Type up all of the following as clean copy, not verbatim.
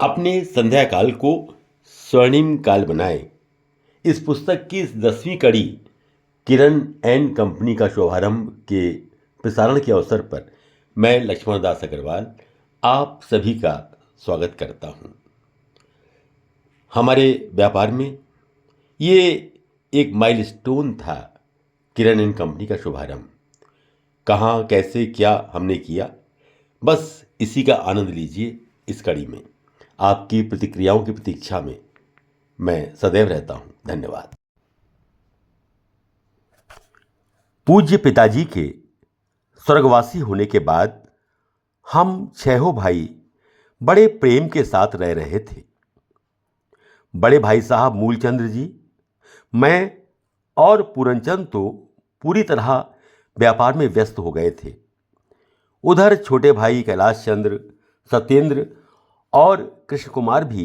अपने संध्या काल को स्वर्णिम काल बनाएं। इस पुस्तक की इस 10वीं कड़ी किरण एंड कंपनी का शुभारंभ के प्रसारण के अवसर पर मैं लक्ष्मण दास अग्रवाल आप सभी का स्वागत करता हूं। हमारे व्यापार में ये एक माइलस्टोन था। किरण एंड कंपनी का शुभारंभ कहाँ, कैसे, क्या हमने किया, बस इसी का आनंद लीजिए। इस कड़ी में आपकी प्रतिक्रियाओं की प्रतीक्षा में मैं सदैव रहता हूं। धन्यवाद। पूज्य पिताजी के स्वर्गवासी होने के बाद हम छहों भाई बड़े प्रेम के साथ रह रहे थे। बड़े भाई साहब मूलचंद्र जी, मैं और पूरनचंद तो पूरी तरह व्यापार में व्यस्त हो गए थे। उधर छोटे भाई कैलाश चंद्र, सत्येंद्र और कृष्ण कुमार भी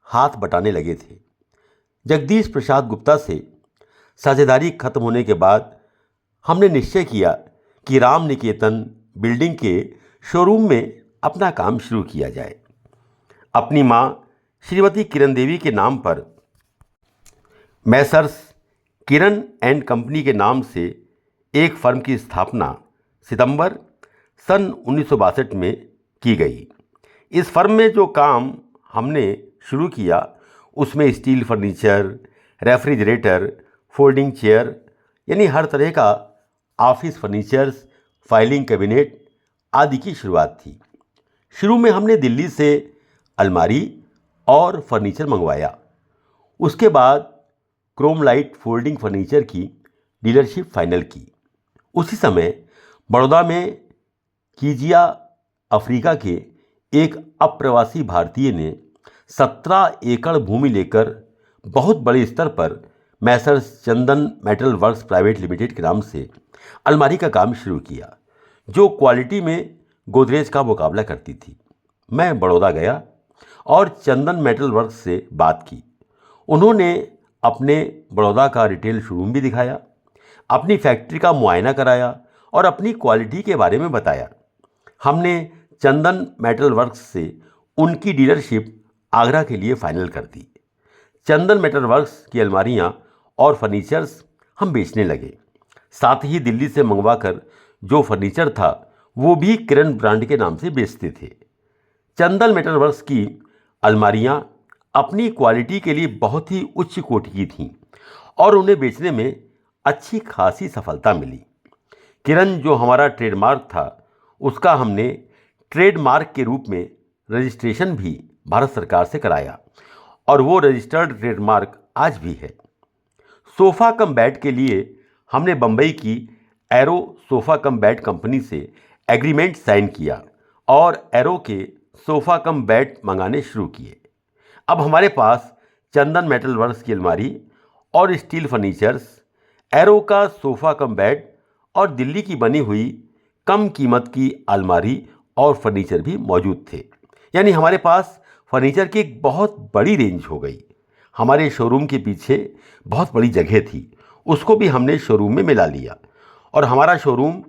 हाथ बटाने लगे थे। जगदीश प्रसाद गुप्ता से साझेदारी खत्म होने के बाद हमने निश्चय किया कि राम निकेतन बिल्डिंग के शोरूम में अपना काम शुरू किया जाए। अपनी माँ श्रीमती किरण देवी के नाम पर मैसर्स किरण एंड कंपनी के नाम से एक फर्म की स्थापना सितंबर सन 1962 में की गई। इस फर्म में जो काम हमने शुरू किया उसमें steel furniture, refrigerator, folding chair यानी हर तरह का ऑफिस फर्नीचर्स, फाइलिंग कैबिनेट आदि की शुरुआत थी। शुरू में हमने दिल्ली से अलमारी और फर्नीचर मंगवाया। उसके बाद क्रोम लाइट फोल्डिंग फर्नीचर की डीलरशिप फाइनल की। उसी समय बड़ौदा में कीजिया अफ्रीका के एक अप्रवासी भारतीय ने 17 एकड़ भूमि लेकर बहुत बड़े स्तर पर मैसर्स चंदन मेटल वर्क्स प्राइवेट लिमिटेड के नाम से अलमारी का काम शुरू किया, जो क्वालिटी में गोदरेज का मुकाबला करती थी। मैं बड़ौदा गया और चंदन मेटल वर्क्स से बात की। उन्होंने अपने बड़ौदा का रिटेल शोरूम भी दिखाया, अपनी फैक्ट्री का मुआयना कराया और अपनी क्वालिटी के बारे में बताया। हमने चंदन मेटल वर्क्स से उनकी डीलरशिप आगरा के लिए फाइनल कर दी। चंदन मेटल वर्क्स की अलमारियां और फर्नीचर्स हम बेचने लगे। साथ ही दिल्ली से मंगवाकर जो फर्नीचर था वो भी किरण ब्रांड के नाम से बेचते थे। चंदन मेटल वर्क्स की अलमारियां अपनी क्वालिटी के लिए बहुत ही उच्च कोटि की थीं और उन्हें बेचने में अच्छी खासी सफलता मिली। किरण जो हमारा ट्रेडमार्क था उसका हमने ट्रेडमार्क के रूप में रजिस्ट्रेशन भी भारत सरकार से कराया और वो रजिस्टर्ड ट्रेडमार्क आज भी है। सोफ़ा कम बेड के लिए हमने बम्बई की arrow sofa cum bed company से एग्रीमेंट साइन किया और एरो के सोफ़ा कम बेड मंगाने शुरू किए। अब हमारे पास चंदन मेटल वर्क्स की अलमारी और स्टील फर्नीचर्स, एरो का सोफ़ा कम बेड और दिल्ली की बनी हुई कम कीमत की अलमारी और फर्नीचर भी मौजूद थे। यानी हमारे पास फर्नीचर की एक बहुत बड़ी रेंज हो गई। हमारे शोरूम के पीछे बहुत बड़ी जगह थी, उसको भी हमने शोरूम में मिला लिया और हमारा शोरूम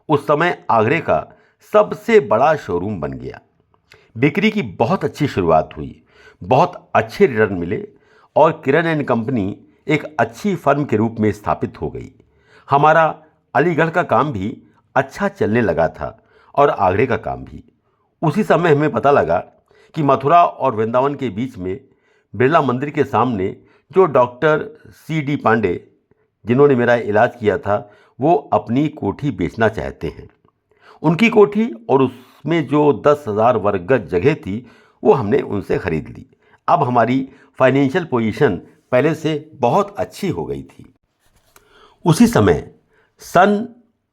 उस समय आगरे का सबसे बड़ा शोरूम बन गया। बिक्री की बहुत अच्छी शुरुआत हुई, बहुत अच्छे रिटर्न मिले और किरण एंड कंपनी एक अच्छी फर्म के रूप में स्थापित हो गई। हमारा अलीगढ़ का काम भी अच्छा चलने लगा था और आगरे का काम भी। उसी समय हमें पता लगा कि मथुरा और वृंदावन के बीच में बिरला मंदिर के सामने जो डॉक्टर CD पांडे जिन्होंने मेरा इलाज किया था वो अपनी कोठी बेचना चाहते हैं। उनकी कोठी और उसमें जो 10,000 वर्ग गज जगह थी वो हमने उनसे खरीद ली। अब हमारी फाइनेंशियल पोजीशन पहले से बहुत अच्छी हो गई थी। उसी समय सन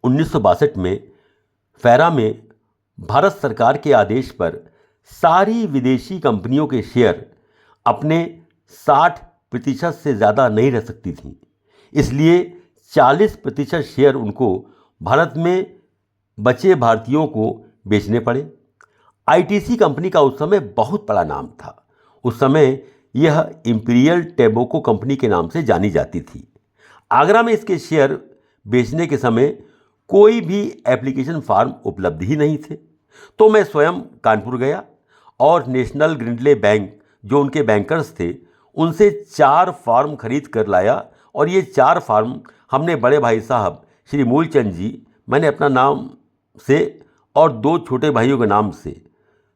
1962 में फैरा में भारत सरकार के आदेश पर सारी विदेशी कंपनियों के शेयर अपने 60% से ज़्यादा नहीं रह सकती थीं। इसलिए 40% शेयर उनको भारत में बचे भारतीयों को बेचने पड़े। ITC कंपनी का उस समय बहुत बड़ा नाम था। उस समय यह इंपीरियल टैबोको कंपनी के नाम से जानी जाती थी। आगरा में इसके शेयर बेचने के समय कोई भी एप्लीकेशन फॉर्म उपलब्ध ही नहीं थे। तो मैं स्वयं कानपुर गया और नेशनल ग्रिंडले बैंक जो उनके बैंकर्स थे उनसे 4 फार्म खरीद कर लाया और ये 4 फार्म हमने बड़े भाई साहब श्री मूलचंद जी, मैंने अपना नाम से और 2 छोटे भाइयों के नाम से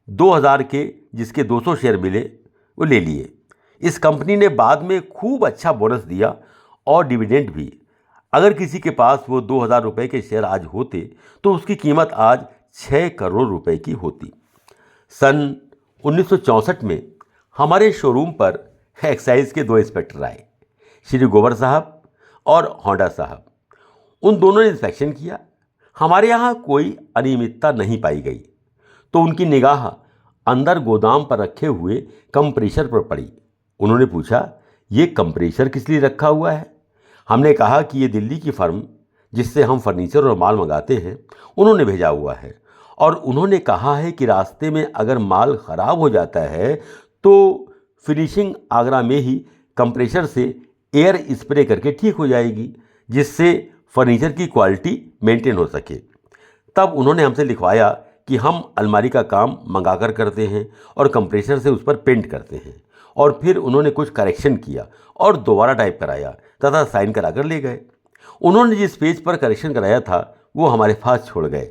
2000 के जिसके 200 शेयर मिले वो ले लिए। इस कंपनी ने बाद में खूब अच्छा बोनस दिया और डिविडेंड भी। अगर किसी के पास वो 2000 रुपये के शेयर आज होते तो उसकी कीमत आज 6 करोड़ रुपए की होती। सन 1964 में हमारे शोरूम पर एक्साइज के 2 इंस्पेक्टर आए, श्री गोबर साहब और होंडा साहब। उन दोनों ने इंस्पेक्शन किया। हमारे यहाँ कोई अनियमितता नहीं पाई गई तो उनकी निगाह अंदर गोदाम पर रखे हुए कंप्रेशर पर पड़ी। उन्होंने पूछा, ये कंप्रेशर किस लिए रखा हुआ है? हमने कहा कि ये दिल्ली की फर्म जिससे हम फर्नीचर और माल मंगाते हैं उन्होंने भेजा हुआ है और उन्होंने कहा है कि रास्ते में अगर माल ख़राब हो जाता है तो फिनिशिंग आगरा में ही कंप्रेशर से एयर स्प्रे करके ठीक हो जाएगी, जिससे फर्नीचर की क्वालिटी मेंटेन हो सके। तब उन्होंने हमसे लिखवाया कि हम अलमारी का काम मंगाकर करते हैं और कंप्रेशर से उस पर पेंट करते हैं, और फिर उन्होंने कुछ करेक्शन किया और दोबारा टाइप कराया तथा साइन कराकर ले गए। उन्होंने जिस पेज पर करेक्शन कराया था वो हमारे पास छोड़ गए।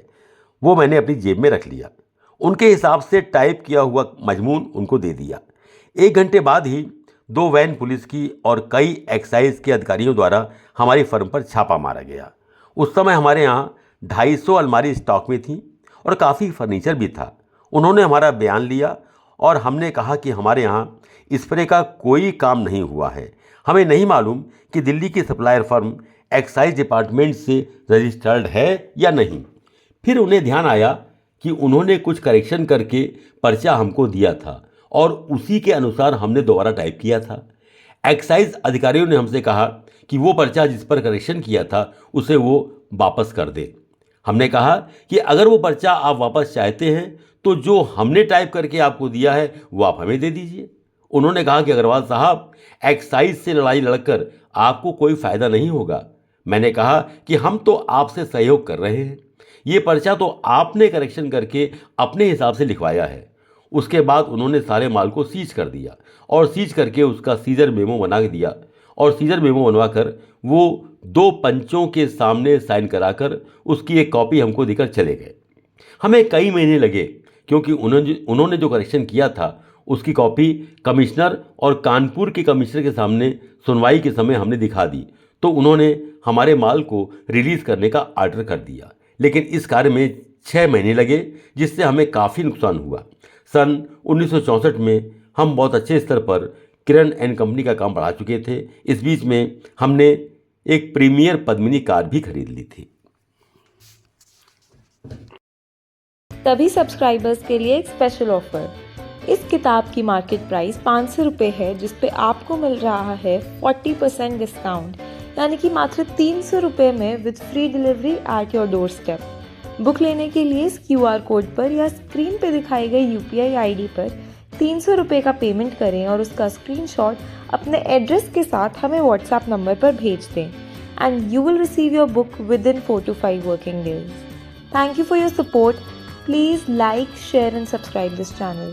वो मैंने अपनी जेब में रख लिया। उनके हिसाब से टाइप किया हुआ मजमून उनको दे दिया। 1 घंटे बाद ही 2 वैन पुलिस की और कई एक्साइज के अधिकारियों द्वारा हमारी फर्म पर छापा मारा गया। उस समय हमारे यहाँ 250 अलमारी स्टॉक में थी और काफ़ी फर्नीचर भी था। उन्होंने हमारा बयान लिया और हमने कहा कि हमारे यहाँ स्प्रे का कोई काम नहीं हुआ है। हमें नहीं मालूम कि दिल्ली की सप्लायर फर्म एक्साइज डिपार्टमेंट से रजिस्टर्ड है या नहीं। फिर उन्हें ध्यान आया कि उन्होंने कुछ करेक्शन करके पर्चा हमको दिया था और उसी के अनुसार हमने दोबारा टाइप किया था। एक्साइज अधिकारियों ने हमसे कहा कि वो पर्चा जिस पर करेक्शन किया था उसे वो वापस कर दे। हमने कहा कि अगर वो पर्चा आप वापस चाहते हैं तो जो हमने टाइप करके आपको दिया है वो आप हमें दे दीजिए। उन्होंने कहा कि अग्रवाल साहब, एक्साइज से लड़ाई लड़कर आपको कोई फ़ायदा नहीं होगा। मैंने कहा कि हम तो आपसे सहयोग कर रहे हैं, ये पर्चा तो आपने करेक्शन करके अपने हिसाब से लिखवाया है। उसके बाद उन्होंने सारे माल को सीज कर दिया और सीज करके उसका सीजर मेमो बना दिया और सीजर मेमो बनवाकर वो 2 पंचों के सामने साइन कराकर उसकी एक कॉपी हमको देकर चले गए। हमें कई महीने लगे क्योंकि उन्होंने जो करेक्शन किया था उसकी कॉपी कमिश्नर और कानपुर के कमिश्नर के सामने सुनवाई के समय हमने दिखा दी तो उन्होंने हमारे माल को रिलीज़ करने का आर्डर कर दिया। लेकिन इस कार्य में 6 महीने लगे जिससे हमें काफ़ी नुकसान हुआ। सन 1964 में हम बहुत अच्छे स्तर पर किरण एंड कंपनी का काम बढ़ा चुके थे। इस बीच में हमने एक प्रीमियर पद्मिनी कार भी खरीद ली थी। सभी सब्सक्राइबर्स के लिए एक स्पेशल ऑफर। इस किताब की मार्केट प्राइस 500 रुपये है, जिस पे आपको मिल रहा है 40% डिस्काउंट, यानी कि मात्र 300 रुपये में with free delivery at your door step. Book लेने के लिए इस QR कोड पर या स्क्रीन पे दिखाई गई UPI ID पर 300 रुपये का पेमेंट करें और उसका स्क्रीनशॉट अपने एड्रेस के साथ हमें WhatsApp नंबर पर भेज दें and you will receive your book with in 4 to 5 working days. Thank you for your support. Please like, share and subscribe this channel.